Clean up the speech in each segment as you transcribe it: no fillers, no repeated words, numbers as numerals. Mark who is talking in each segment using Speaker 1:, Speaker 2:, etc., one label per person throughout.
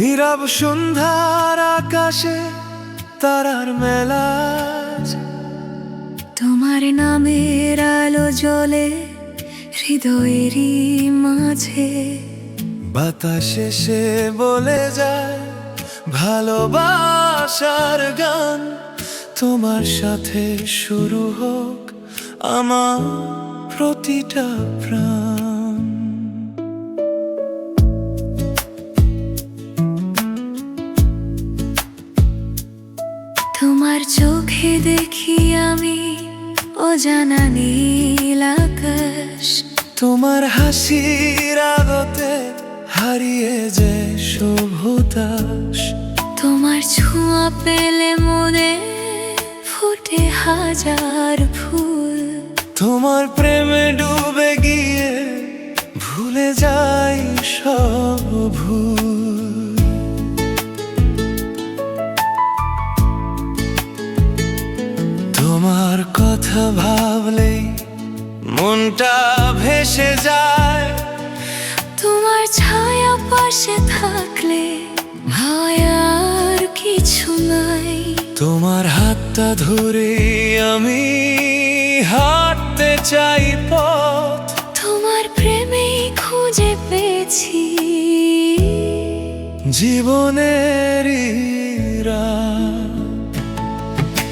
Speaker 1: নীরব সন্ধ্যার আকাশে তারার মেলা,
Speaker 2: তোমার নামের আলো জ্বলে হৃদয়েরই মাঝে।
Speaker 1: বাতাসে সে বলে যায় ভালোবাসার গান। তোমার সাথে শুরু হোক আমার প্রতিটা প্রাণ।
Speaker 2: তোমার চোখে দেখি আমি অজানা নীল আকাশ।
Speaker 1: তোমার হাসির আদতে হারিয়ে যে শুভতাস।
Speaker 2: তোমার ছোঁয়া পেলে মনে ফুটে হাজার ফুল।
Speaker 1: তোমার প্রেমে ডুবে গিয়ে ভুলে যাই সব ভুল। তোমার কথা ভাবলেই মনটা ভেসে যায়।
Speaker 2: তোমার ছায়া পাশে থাকলে ভয় আর কিছু নাই।
Speaker 1: তোমার হাতটা ধরে আমি হাঁটতে চাই পথ।
Speaker 2: তোমার প্রেমেই খুঁজে পেয়েছি
Speaker 1: জীবনের রাত।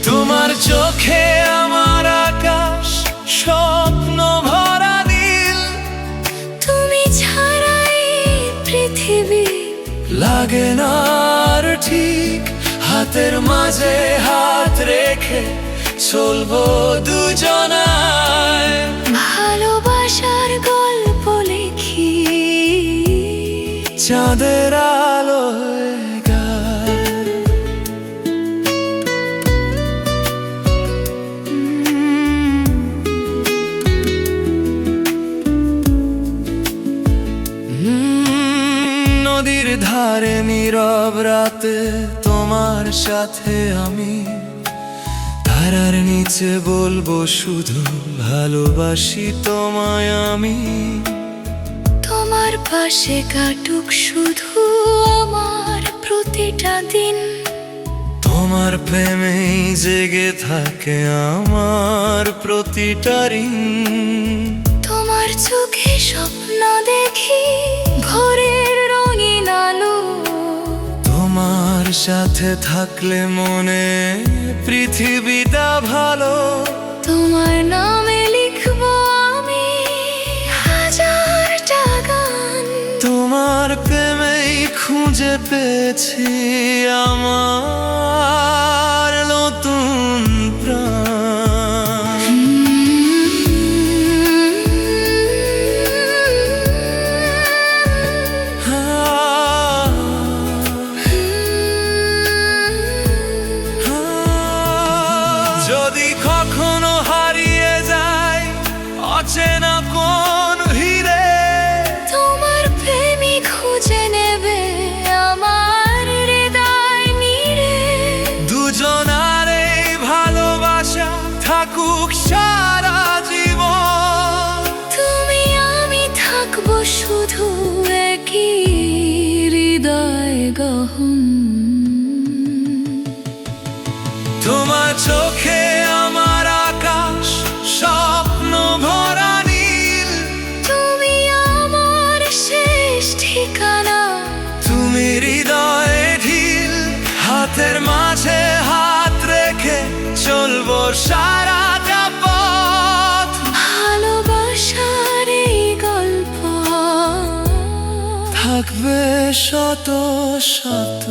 Speaker 1: তোমার চোখে আমার আকাশ স্বপ্ন ভরা নীল।
Speaker 2: তুমি ছাড়াই পৃথিবী
Speaker 1: লাগে না আর ঠিক। হাতের মাঝে হাত রেখে চলবো দুজনায়।
Speaker 2: ভালোবাসার গল্প লিখি
Speaker 1: চাঁদের আলোয় গায়। নদীর ধারে নীরব রাতে তোমার সাথে আমি। তারার নিচে বলবো শুধু ভালোবাসি তোমায় আমি।
Speaker 2: তোমার পাশে কাটুক শুধু আমার প্রতিটা দিন।
Speaker 1: তোমার প্রেমেই জেগে থাকে আমার প্রতিটা ঋণ।
Speaker 2: তোমার চোখে স্বপ্ন দেখি ভোরের রঙিন আলো।
Speaker 1: তোমার সাথে থাকলে মনে পৃথিবীটা ভালো।
Speaker 2: তোমার নামে লিখবো আমি হাজারটা গান।
Speaker 1: তোমার প্রেমেই খুঁজে পেয়েছি আমার নতুন প্রাণ। যদি কখনো হারিয়ে যায় অচেনা কোন ভিড়ে,
Speaker 2: তোমার প্রেমী খুঁজে নেবে আমার হৃদয় নীড়ে।
Speaker 1: দুজনার এই ভালোবাসা থাকুক সারা জীবন।
Speaker 2: তুমি আমি থাকবো শুধু একই হৃদয় গহন।
Speaker 1: তোমার চোখে আমার আকাশ স্বপ্ন ভরা নীল।
Speaker 2: তুমি আমার শেষ ঠিকানা।
Speaker 1: তুমি হৃদয়ে ঢিল। হাতের মাঝে হাত রেখে চলবো সারাটা পথ।
Speaker 2: ভালোবাসার এই গল্প
Speaker 1: থাকবে শত শত।